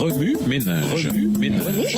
Remue ménage. Remue ménage.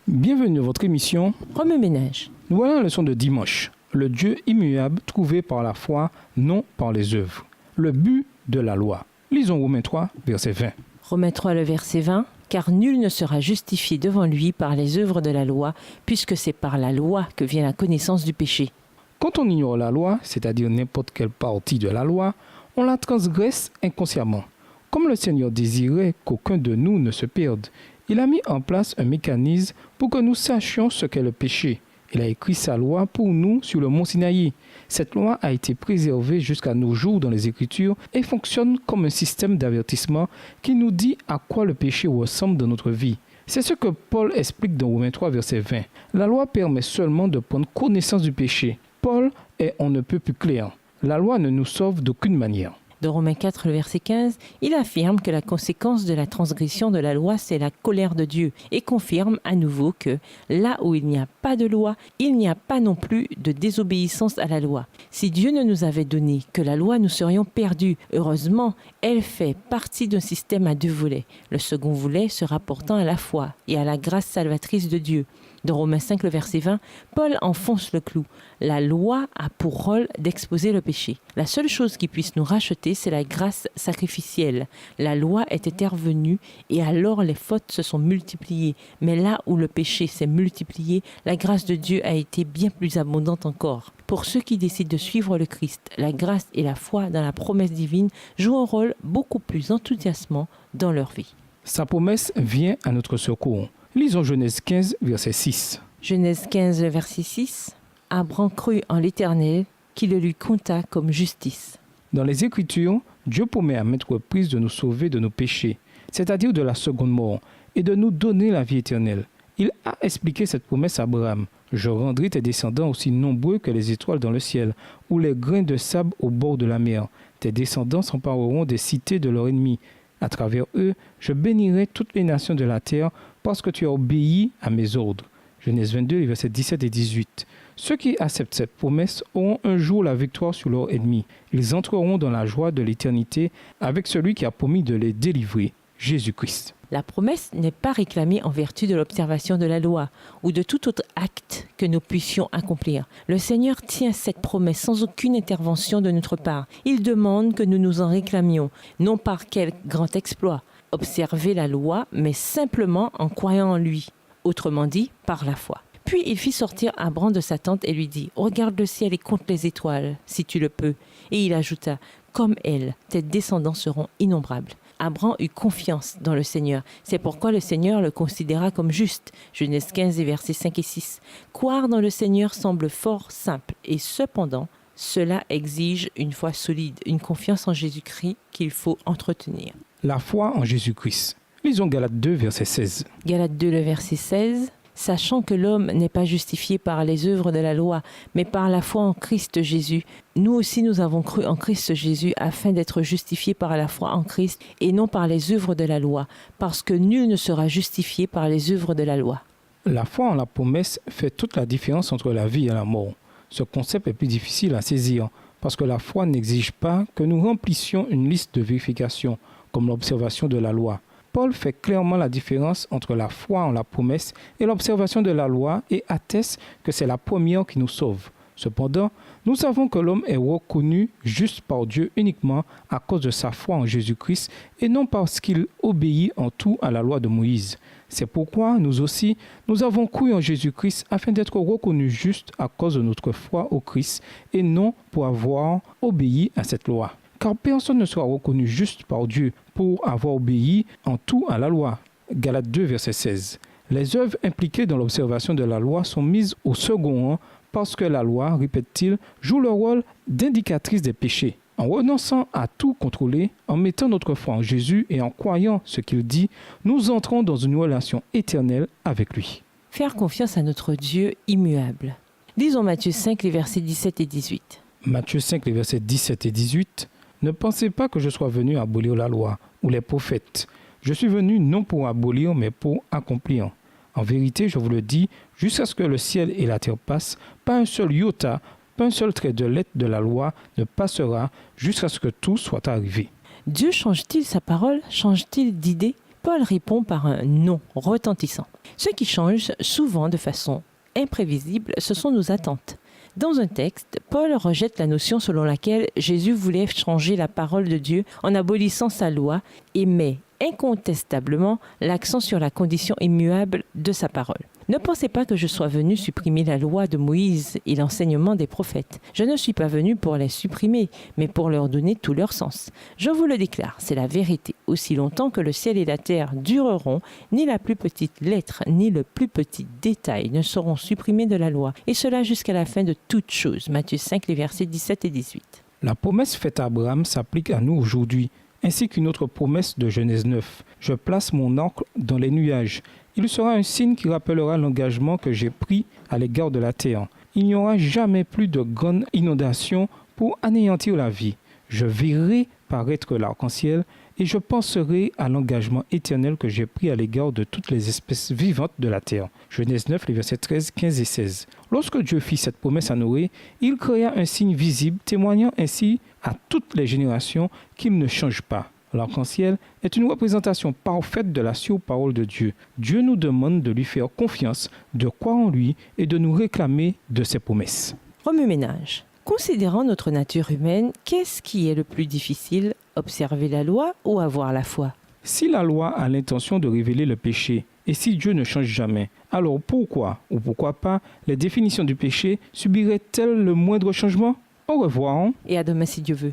Bienvenue à votre émission Remue ménage. Nous voilà à la leçon de dimanche. Le Dieu immuable trouvé par la foi, non par les œuvres. Le but de la loi. Lisons Romains 3, verset 20. Romains 3, le verset 20. Car nul ne sera justifié devant lui par les œuvres de la loi, puisque c'est par la loi que vient la connaissance du péché. Quand on ignore la loi, c'est-à-dire n'importe quelle partie de la loi, on la transgresse inconsciemment. Comme le Seigneur désirait qu'aucun de nous ne se perde, il a mis en place un mécanisme pour que nous sachions ce qu'est le péché. Il a écrit sa loi pour nous sur le mont Sinaï. Cette loi a été préservée jusqu'à nos jours dans les Écritures et fonctionne comme un système d'avertissement qui nous dit à quoi le péché ressemble dans notre vie. C'est ce que Paul explique dans Romains 3, verset 20. La loi permet seulement de prendre connaissance du péché. Paul est on ne peut plus clair. La loi ne nous sauve d'aucune manière. Dans Romains 4, le verset 15, il affirme que la conséquence de la transgression de la loi, c'est la colère de Dieu, et confirme à nouveau que là où il n'y a pas de loi, il n'y a pas non plus de désobéissance à la loi. Si Dieu ne nous avait donné que la loi, nous serions perdus. Heureusement, elle fait partie d'un système à deux volets. Le second volet se rapportant à la foi et à la grâce salvatrice de Dieu. Dans Romains 5, le verset 20, Paul enfonce le clou. La loi a pour rôle d'exposer le péché. La seule chose qui puisse nous racheter, c'est la grâce sacrificielle. La loi est intervenue et alors les fautes se sont multipliées. Mais là où le péché s'est multiplié, la grâce de Dieu a été bien plus abondante encore. Pour ceux qui décident de suivre le Christ, la grâce et la foi dans la promesse divine jouent un rôle beaucoup plus enthousiasmant dans leur vie. Sa promesse vient à notre secours. Lisons Genèse 15, verset 6. Genèse 15, verset 6. Abraham crut en l'Éternel, qui le lui compta comme justice. Dans les Écritures, Dieu promet à maintes reprises de nous sauver de nos péchés, c'est-à-dire de la seconde mort, et de nous donner la vie éternelle. Il a expliqué cette promesse à Abraham. « Je rendrai tes descendants aussi nombreux que les étoiles dans le ciel, ou les grains de sable au bord de la mer. Tes descendants s'empareront des cités de leurs ennemis. À travers eux, je bénirai toutes les nations de la terre, parce que tu as obéi à mes ordres. » Genèse 22, versets 17 et 18. Ceux qui acceptent cette promesse auront un jour la victoire sur leurs ennemis. Ils entreront dans la joie de l'éternité avec celui qui a promis de les délivrer, Jésus-Christ. La promesse n'est pas réclamée en vertu de l'observation de la loi ou de tout autre acte que nous puissions accomplir. Le Seigneur tient cette promesse sans aucune intervention de notre part. Il demande que nous nous en réclamions, non par quel grand exploit, observer la loi, mais simplement en croyant en lui, autrement dit, par la foi. Puis il fit sortir Abraham de sa tente et lui dit « Regarde le ciel et compte les étoiles, si tu le peux. » Et il ajouta « Comme elles, tes descendants seront innombrables. » Abraham eut confiance dans le Seigneur. C'est pourquoi le Seigneur le considéra comme juste. Genèse 15, versets 5 et 6. Croire dans le Seigneur semble fort simple, et cependant, cela exige une foi solide, une confiance en Jésus-Christ qu'il faut entretenir. La foi en Jésus-Christ. Lisons Galates 2, verset 16. Galates 2, le verset 16. Sachant que l'homme n'est pas justifié par les œuvres de la loi, mais par la foi en Christ Jésus. Nous aussi nous avons cru en Christ Jésus afin d'être justifiés par la foi en Christ et non par les œuvres de la loi, parce que nul ne sera justifié par les œuvres de la loi. La foi en la promesse fait toute la différence entre la vie et la mort. Ce concept est plus difficile à saisir parce que la foi n'exige pas que nous remplissions une liste de vérification comme l'observation de la loi. Paul fait clairement la différence entre la foi en la promesse et l'observation de la loi et atteste que c'est la première qui nous sauve. Cependant, nous savons que l'homme est reconnu juste par Dieu uniquement à cause de sa foi en Jésus-Christ et non parce qu'il obéit en tout à la loi de Moïse. C'est pourquoi nous aussi, nous avons cru en Jésus-Christ afin d'être reconnus justes à cause de notre foi au Christ et non pour avoir obéi à cette loi. Car personne ne sera reconnu juste par Dieu pour avoir obéi en tout à la loi. Galates 2, verset 16. Les œuvres impliquées dans l'observation de la loi sont mises au second rang parce que la loi, répète-t-il, joue le rôle d'indicatrice des péchés. En renonçant à tout contrôler, en mettant notre foi en Jésus et en croyant ce qu'il dit, nous entrons dans une relation éternelle avec lui. Faire confiance à notre Dieu immuable. Lisons Matthieu 5, les versets 17 et 18. Matthieu 5, les versets 17 et 18. « Ne pensez pas que je sois venu abolir la loi ou les prophètes. Je suis venu non pour abolir, mais pour accomplir. En vérité, je vous le dis, jusqu'à ce que le ciel et la terre passent, pas un seul iota, pas un seul trait de lettre de la loi ne passera jusqu'à ce que tout soit arrivé. Dieu change-t-il sa parole? Change-t-il d'idée? Paul répond par un non retentissant. Ce qui change souvent de façon imprévisible, ce sont nos attentes. Dans un texte, Paul rejette la notion selon laquelle Jésus voulait changer la parole de Dieu en abolissant sa loi et met incontestablement l'accent sur la condition immuable de sa parole. Ne pensez pas que je sois venu supprimer la loi de Moïse et l'enseignement des prophètes. Je ne suis pas venu pour les supprimer, mais pour leur donner tout leur sens. Je vous le déclare, c'est la vérité. Aussi longtemps que le ciel et la terre dureront, ni la plus petite lettre, ni le plus petit détail ne seront supprimés de la loi. Et cela jusqu'à la fin de toutes choses. Matthieu 5, les versets 17 et 18. La promesse faite à Abraham s'applique à nous aujourd'hui, ainsi qu'une autre promesse de Genèse 9. Je place mon ancre dans les nuages. Il sera un signe qui rappellera l'engagement que j'ai pris à l'égard de la terre. Il n'y aura jamais plus de grandes inondations pour anéantir la vie. Je verrai paraître l'arc-en-ciel et je penserai à l'engagement éternel que j'ai pris à l'égard de toutes les espèces vivantes de la terre. Genèse 9, les versets 13, 15 et 16. Lorsque Dieu fit cette promesse à Noé, il créa un signe visible témoignant ainsi à toutes les générations qu'il ne change pas. L'arc-en-ciel est une représentation parfaite de la surparole de Dieu. Dieu nous demande de lui faire confiance, de croire en lui et de nous réclamer de ses promesses. Remue-ménage. Considérant notre nature humaine, qu'est-ce qui est le plus difficile, observer la loi ou avoir la foi? Si la loi a l'intention de révéler le péché, et si Dieu ne change jamais, alors pourquoi ou pourquoi pas les définitions du péché subiraient-elles le moindre changement? Au revoir. Et à demain si Dieu veut.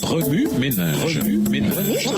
Remue-ménage. Remue-ménage.